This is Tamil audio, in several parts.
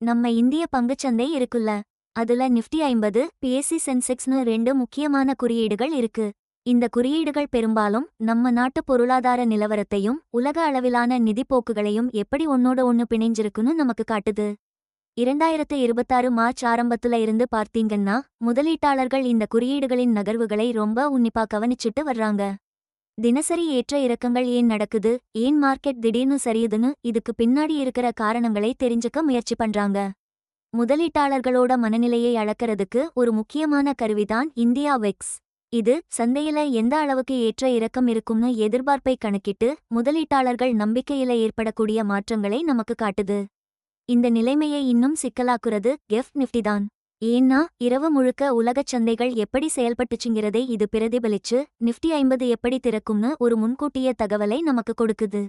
நம்ம இந்திய பங்குச்சந்தை இருக்குல்ல, அதுல நிஃப்டி 50, பிஎஸ்சி சென்செக்ஸ்னு ரெண்டு முக்கியமான குறியீடுகள் இருக்கு. இந்த குறியீடுகள் பெரும்பாலும் நம்ம நாட்டு பொருளாதார நிலவரத்தையும் உலக அளவிலான நிதிப்போக்குகளையும் எப்படி ஒன்னோட ஒன்னு பிணைஞ்சிருக்குன்னு நமக்கு காட்டுது. 2026 மார்ச் ஆரம்பத்துல இருந்து பார்த்தீங்கன்னா, முதலீட்டாளர்கள் இந்த குறியீடுகளின் நகர்வுகளை ரொம்ப உன்னிப்பா கவனிச்சுட்டு வர்றாங்க. தினசரி ஏற்ற இறக்கங்கள் ஏன் நடக்குது, ஏன் மார்க்கெட் திடீர்னு சரியுதுன்னு இதுக்கு பின்னாடி இருக்கிற காரணங்களை தெரிஞ்சுக்க முயற்சி பண்றாங்க. முதலீட்டாளர்களோட மனநிலையை அளக்கறதுக்கு ஒரு முக்கியமான கருவிதான் இந்தியா வெக்ஸ். இது சந்தையில எந்த அளவுக்கு ஏற்ற இறக்கம் இருக்கும்னு எதிர்பார்ப்பை கணக்கிட்டு முதலீட்டாளர்கள் நம்பிக்கையில ஏற்படக்கூடிய மாற்றங்களை நமக்கு காட்டுது. இந்த நிலைமையை இன்னும் சிக்கலாக்குறது கெஃப்ட் நிஃப்டி தான். ஏன்னா இரவு முழுக்க உலகச் சந்தைகள் எப்படி செயல்பட்டுச்சுங்கிறதை இது பிரதிபலிச்சு நிஃப்டி 50 எப்படி திறக்கும்னு ஒரு முன்கூட்டிய தகவலை நமக்கு கொடுக்குது.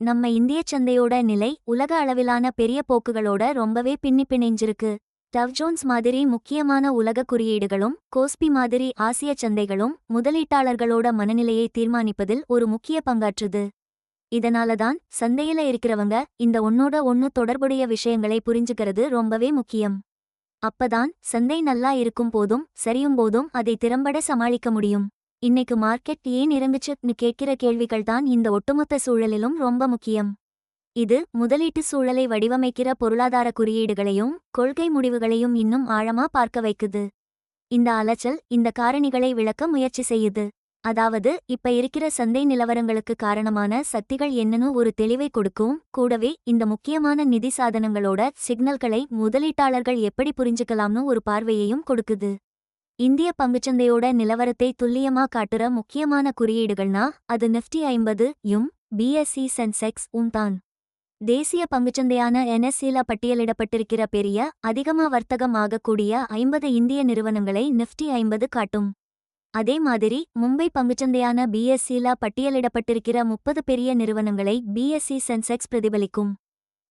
நம்ம இந்திய சந்தையோட நிலை உலக அளவிலான பெரிய போக்குகளோட ரொம்பவே பின்னி பிணைஞ்சிருக்கு. டவ் ஜோன்ஸ் மாதிரி முக்கியமான உலக குறியீடுகளும் கோஸ்பி மாதிரி ஆசிய சந்தைகளும் முதலீட்டாளர்களோட மனநிலையை தீர்மானிப்பதில் ஒரு முக்கிய பங்காற்றுது. இதனாலதான் சந்தையில இருக்கிறவங்க இந்த ஒன்னோட ஒன்னு தொடர்புடைய விஷயங்களை புரிஞ்சுக்கிறது ரொம்பவே முக்கியம். அப்பதான் சந்தை நல்லா இருக்கும் போதும் சரியும் போதும் அதை திறம்பட சமாளிக்க முடியும். இன்னைக்கு மார்க்கெட் ஏன் இறங்குச்சுன்னு கேட்கிற கேள்விகள்தான் இந்த ஒட்டுமொத்த சூழலிலும் ரொம்ப முக்கியம். இது முதலீட்டு சூழலை வடிவமைக்கிற பொருளாதார குறியீடுகளையும் கொள்கை முடிவுகளையும் இன்னும் ஆழமா பார்க்க வைக்குது. இந்த அலைச்சல் இந்த காரணிகளை விளக்க முயற்சி செய்யுது. அதாவது இப்ப இருக்கிற சந்தை நிலவரங்களுக்கு காரணமான சக்திகள் என்னன்னு ஒரு தெளிவை கொடுக்கும். கூடவே இந்த முக்கியமான நிதி சாதனங்களோட சிக்னல்களை முதலீட்டாளர்கள் எப்படி புரிஞ்சுக்கலாம்னு ஒரு பார்வையையும் கொடுக்குது. இந்திய பங்குச்சந்தையோட நிலவரத்தை துல்லியமா காட்டுற முக்கியமான குறியீடுகள்னா அது நிஃப்டி 50யும் பிஎஸ்சி சென்செக்ஸ் தான். தேசிய பங்குச்சந்தையான என்எஸ்சில பட்டியலிடப்பட்டிருக்கிற பெரிய அதிகமா வர்த்தகம் ஆகக்கூடிய 50 இந்திய நிறுவனங்களை நிஃப்டி 50 காட்டும். அதே மாதிரி மும்பை பங்குச்சந்தையான பிஎஸ்சில பட்டியலிடப்பட்டிருக்கிற 30 பெரிய நிறுவனங்களை பிஎஸ்சி சென்செக்ஸ் பிரதிபலிக்கும்.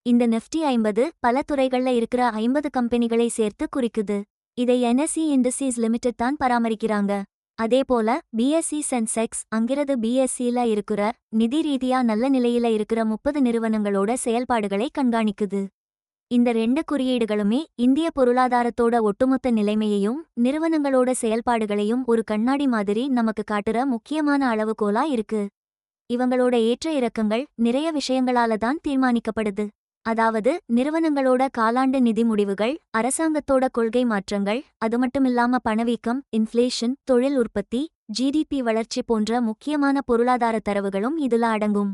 இந்த நிஃப்டி 50 பல துறைகள்ல இருக்கிற 50 கம்பெனிகளை சேர்த்து குறிக்குது. இதை என்எஸ்சி இண்டஸ்ட்ரீஸ் லிமிடெட் தான் பராமரிக்கிறாங்க. அதேபோல பிஎஸ்சி சென்செக்ஸ் அங்கிறது பிஎஸ்சில இருக்கிற நிதி ரீதியா நல்ல நிலையில இருக்கிற 30 நிறுவனங்களோட செயல்பாடுகளை கண்காணிக்குது. இந்த ரெண்டு குறியீடுகளுமே இந்திய பொருளாதாரத்தோட ஒட்டுமொத்த நிலைமையையும் நிறுவனங்களோட செயல்பாடுகளையும் ஒரு கண்ணாடி மாதிரி நமக்கு காட்டுற முக்கியமான அளவுகோலா இருக்கு. இவங்களோட ஏற்ற இறக்கங்கள் நிறைய விஷயங்களால தான் தீர்மானிக்கப்படுது. அதாவது நிறுவனங்களோட காலாண்டு நிதி முடிவுகள், அரசாங்கத்தோட கொள்கை மாற்றங்கள், அது மட்டுமில்லாம பணவீக்கம், இன்ஃப்ளேஷன், தொழில் உற்பத்தி, ஜிடிபி வளர்ச்சி போன்ற முக்கியமான பொருளாதார தரவுகளும் இதுல அடங்கும்.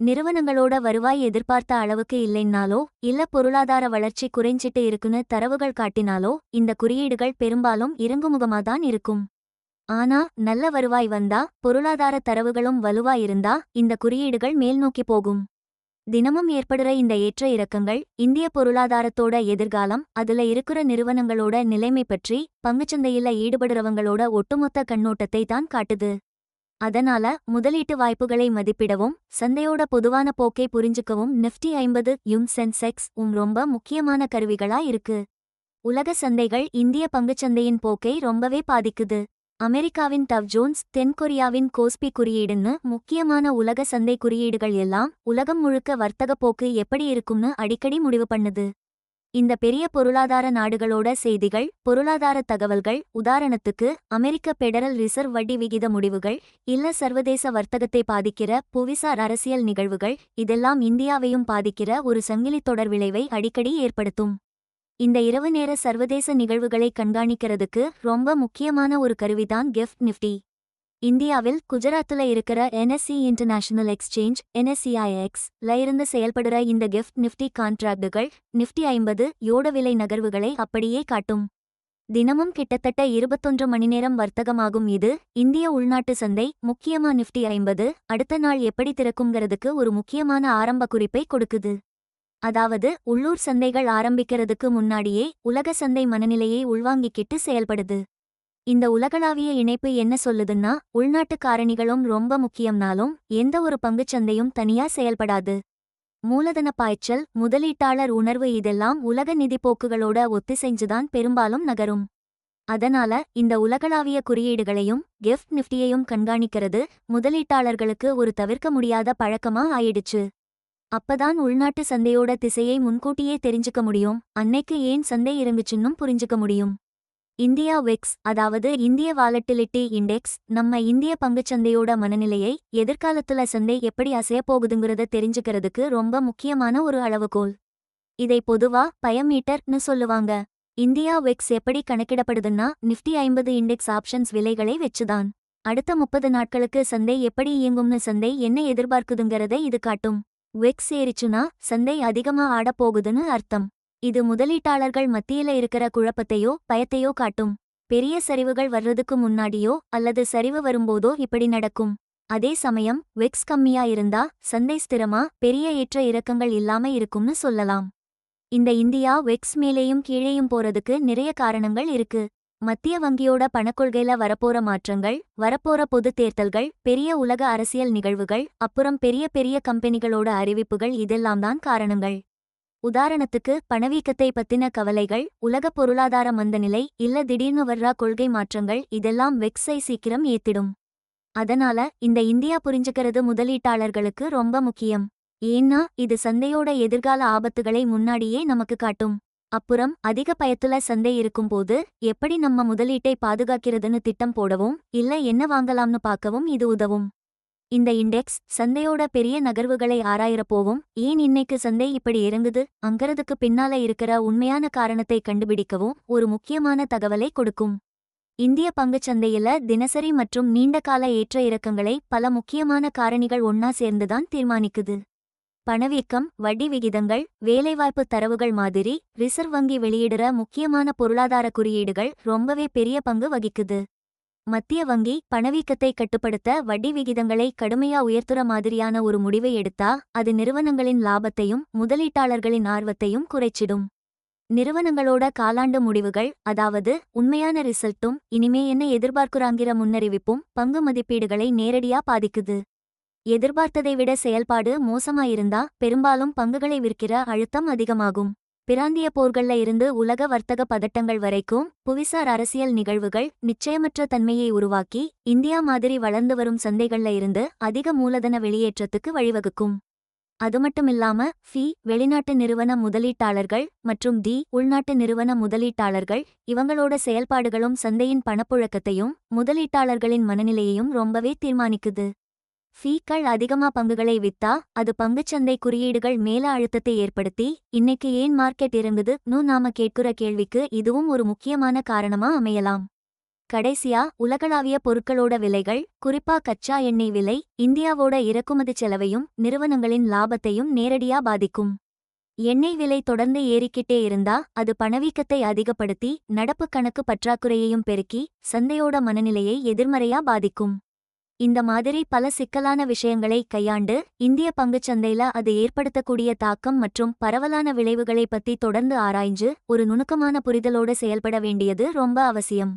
நிறுவனங்களோட வருவாய் எதிர்பார்த்த அளவுக்கு இல்லைன்னாலோ இல்ல பொருளாதார வளர்ச்சி குறைஞ்சிட்டு இருக்குன்னு தரவுகள் காட்டினாலோ இந்த குறியீடுகள் பெரும்பாலும் இறங்குமுகமாதான் இருக்கும். ஆனா நல்ல வருவாய் வந்தா பொருளாதார தரவுகளும் வலுவா இருந்தா இந்த குறியீடுகள் மேல்நோக்கி போகும். தினமும் ஏற்படுற இந்த ஏற்ற இறக்கங்கள் இந்திய பொருளாதாரத்தோட எதிர்காலம், அதுல இருக்கிற நிறுவனங்களோட நிலைமை பற்றி பங்குச்சந்தையில ஈடுபடுறவங்களோட ஒட்டுமொத்த கண்ணோட்டத்தை தான் காட்டுது. அதனால முதலீட்டு வாய்ப்புகளை மதிப்பிடவும் சந்தையோட பொதுவான போக்கை புரிஞ்சுக்கவும் நிஃப்டி 50யும் சென்செக்ஸ் ரொம்ப முக்கியமான கருவிகளா இருக்கு. உலக சந்தைகள் இந்திய பங்குச்சந்தையின் போக்கை ரொம்பவே பாதிக்குது. அமெரிக்காவின் டவ் ஜோன்ஸ், தென்கொரியாவின் கோஸ்பி குறியீடுன்னு முக்கியமான உலக சந்தை குறியீடுகள் எல்லாம் உலகம் முழுக்க வர்த்தக போக்கு எப்படி இருக்கும்னு அடிக்கடி முடிவு பண்ணுது. இந்த பெரிய பொருளாதார நாடுகளோட செய்திகள், பொருளாதார தகவல்கள், உதாரணத்துக்கு அமெரிக்க பெடரல் ரிசர்வ் வட்டி விகித முடிவுகள், இல்ல சர்வதேச வர்த்தகத்தை பாதிக்கிற புவிசார் அரசியல் நிகழ்வுகள், இதெல்லாம் இந்தியாவையும் பாதிக்கிற ஒரு சங்கிலித் தொடர் விளைவை அடிக்கடி ஏற்படுத்தும். இந்த இரவு நேர சர்வதேச நிகழ்வுகளை கண்காணிக்கிறதுக்கு ரொம்ப முக்கியமான ஒரு கருவிதான் கெஃப்ட் நிஃப்டி. இந்தியாவில் குஜராத்தில் இருக்கிற என்எஸ்சி இன்டர்நேஷனல் எக்ஸ்சேஞ்ச் NSEIX-ல இருந்து செயல்படுற இந்த கெஃப்ட் நிஃப்டி கான்ட்ராக்டுகள் நிஃப்டி 50 யோட விலை நகர்வுகளை அப்படியே காட்டும். தினமும் கிட்டத்தட்ட 21 மணி நேரம் வர்த்தகமாகும் இது இந்திய உள்நாட்டு சந்தை, முக்கியமா நிஃப்டி 50 அடுத்த நாள் எப்படி திறக்குங்கிறதுக்கு ஒரு முக்கியமான ஆரம்ப குறிப்பை கொடுக்குது. அதாவது உள்ளூர் சந்தைகள் ஆரம்பிக்கிறதுக்கு முன்னாடியே உலக சந்தை மனநிலையை உள்வாங்கிக்கிட்டு செயல்படுது. இந்த உலகளாவிய இணைப்பு என்ன சொல்லுதுன்னா உள்நாட்டு காரணிகளும் ரொம்ப முக்கியம்னாலும் எந்த ஒரு பங்குச்சந்தையும் தனியா செயல்படாது. மூலதன பாய்ச்சல், முதலீட்டாளர் உணர்வு இதெல்லாம் உலக நிதிப்போக்குகளோட ஒத்திசைஞ்சுதான் பெரும்பாலும் நகரும். அதனால இந்த உலகளாவிய குறியீடுகளையும் கெஃப்ட் நிஃப்டியையும் கண்காணிக்கிறது முதலீட்டாளர்களுக்கு ஒரு தவிர்க்க முடியாத பழக்கமா ஆயிடுச்சு. அப்பதான் உள்நாட்டு சந்தையோட திசையை முன்கூட்டியே தெரிஞ்சுக்க முடியும். அன்னைக்கு ஏன் சந்தை இறங்குச்சுன்னும் புரிஞ்சுக்க முடியும். இந்தியா வெக்ஸ், அதாவது இந்திய வாலட்டிலிட்டி இண்டெக்ஸ், நம்ம இந்திய பங்குச்சந்தையோட மனநிலையை, எதிர்காலத்துல சந்தை எப்படி அசையப்போகுதுங்கிறத தெரிஞ்சுக்கிறதுக்கு ரொம்ப முக்கியமான ஒரு அளவுகோல். இதை பொதுவா பயமீட்டர்னு சொல்லுவாங்க. இந்தியா வெக்ஸ் எப்படி கணக்கிடப்படுதுன்னா நிஃப்டி 50 இண்டெக்ஸ் ஆப்ஷன்ஸ் விலைகளை வச்சுதான். அடுத்த 30 நாட்களுக்கு சந்தை எப்படி இயங்கும்னு சந்தை என்ன எதிர்பார்க்குதுங்கிறத இது காட்டும். வெக்ஸ் ஏறிச்சுனா சந்தை அதிகமா ஆடப்போகுதுன்னு அர்த்தம். இது முதலீட்டாளர்கள் மத்தியில இருக்கிற குழப்பத்தையோ பயத்தையோ காட்டும். பெரிய சரிவுகள் வர்றதுக்கு முன்னாடியோ அல்லது சரிவு வரும்போதோ இப்படி நடக்கும். அதே சமயம் வெக்ஸ் கம்மியா இருந்தா சந்தை ஸ்திரமா பெரிய ஏற்ற இறக்கங்கள் இல்லாம இருக்கும்னு சொல்லலாம். இந்த இந்தியா வெக்ஸ் மேலேயும் கீழேயும் போறதுக்கு நிறைய காரணங்கள் இருக்கு. மத்திய வங்கியோட பணக்கொள்கையில வரப்போற மாற்றங்கள், வரப்போற பொது தேர்தல்கள், பெரிய உலக அரசியல் நிகழ்வுகள், அப்புறம் பெரிய பெரிய கம்பெனிகளோட அறிவிப்புகள் இதெல்லாம் தான் காரணங்கள். உதாரணத்துக்கு பணவீக்கத்தை பத்தின கவலைகள், உலக பொருளாதார மந்தநிலை, இல்ல திடீர்னு வர்ற கொள்கை மாற்றங்கள் இதெல்லாம் வெக்ஸை சீக்கிரம் ஏத்திடும். அதனால இந்த இந்தியா புரிஞ்சுக்கிறது முதலீட்டாளர்களுக்கு ரொம்ப முக்கியம். ஏன்னா இது சந்தையோட எதிர்கால ஆபத்துகளை முன்னாடியே நமக்கு காட்டும். அப்புறம் அதிக பயத்துல சந்தை இருக்கும்போது எப்படி நம்ம முதலீட்டை பாதுகாக்கிறதுன்னு திட்டம் போடவும் இல்ல என்ன வாங்கலாம்னு பார்க்கவும் இது உதவும். இந்த இண்டெக்ஸ் சந்தையோட பெரிய நகர்வுகளை ஆராயறப்போவும் ஏன் இன்னைக்கு சந்தை இப்படி இறங்குது அங்கறதுக்கு பின்னால இருக்கிற உண்மையான காரணத்தை கண்டுபிடிக்கவும் ஒரு முக்கியமான தகவலை கொடுக்கும். இந்திய பங்குச்சந்தையில தினசரி மற்றும் நீண்டகால ஏற்ற இறக்கங்களை பல முக்கியமான காரணிகள் ஒன்னா சேர்ந்துதான் தீர்மானிக்குது. பணவீக்கம், வட்டி விகிதங்கள், வேலைவாய்ப்பு தரவுகள் மாதிரி ரிசர்வ் வங்கி வெளியிடுற முக்கியமான பொருளாதார குறியீடுகள் ரொம்பவே பெரிய பங்கு வகிக்குது. மத்திய வங்கி பணவீக்கத்தை கட்டுப்படுத்த வட்டி விகிதங்களை கடுமையா உயர்த்துற மாதிரியான ஒரு முடிவை எடுத்தா அது நிறுவனங்களின் லாபத்தையும் முதலீட்டாளர்களின் ஆர்வத்தையும் குறைச்சிடும். நிறுவனங்களோட காலாண்டு முடிவுகள், அதாவது உண்மையான ரிசல்ட்டும் இனிமே என்ன எதிர்பார்க்குறாங்கிற முன்னறிவிப்பும் பங்கு மதிப்பீடுகளை நேரடியா பாதிக்குது. எதிர்பார்த்ததை விட செயல்பாடு மோசமாயிருந்தா பெரும்பாலும் பங்குகளை விற்கிற அழுத்தம் அதிகமாகும். பிராந்திய போர்கள்ல இருந்து உலக வர்த்தக பதட்டங்கள் வரைக்கும் புவிசார் அரசியல் நிகழ்வுகள் நிச்சயமற்ற தன்மையை உருவாக்கி இந்தியா மாதிரி வளர்ந்து வரும் சந்தைகள்ல இருந்து அதிக மூலதன வெளியேற்றத்துக்கு வழிவகுக்கும். அதுமட்டுமில்லாம வெளிநாட்டு நிறுவன முதலீட்டாளர்கள் மற்றும் உள்நாட்டு நிறுவன முதலீட்டாளர்கள் இவங்களோட செயல்பாடுகளும் சந்தையின் பணப்புழக்கத்தையும் முதலீட்டாளர்களின் மனநிலையையும் ரொம்பவே தீர்மானிக்குது. கள் அதிகமா பங்குகளை வித்தா அது பங்குச்சந்தை குறியீடுகள் மேல அழுத்தத்தை ஏற்படுத்தி இன்னைக்கு ஏன் மார்க்கெட் இறங்குதுன்னு நாம கேட்குற கேள்விக்கு இதுவும் ஒரு முக்கியமான காரணமா அமையலாம். கடைசியா உலகளாவிய பொருட்களோட விலைகள், குறிப்பா கச்சா எண்ணெய் விலை, இந்தியாவோட இறக்குமதி செலவையும் நிறுவனங்களின் லாபத்தையும் நேரடியா பாதிக்கும். எண்ணெய் விலை தொடர்ந்து ஏறிக்கிட்டே இருந்தா அது பணவீக்கத்தை அதிகப்படுத்தி நடப்பு கணக்கு பற்றாக்குறையையும் பெருக்கி சந்தையோட மனநிலையை எதிர்மறையா பாதிக்கும். இந்த மாதிரி பல சிக்கலான விஷயங்களை கையாண்டு இந்திய பங்குச்சந்தையில அது ஏற்படுத்தக்கூடிய தாக்கம் மற்றும் பரவலான விளைவுகளை பத்தி தொடர்ந்து ஆராய்ஞ்சு ஒரு நுணுக்கமான புரிதலோடு செயல்பட வேண்டியது ரொம்ப அவசியம்.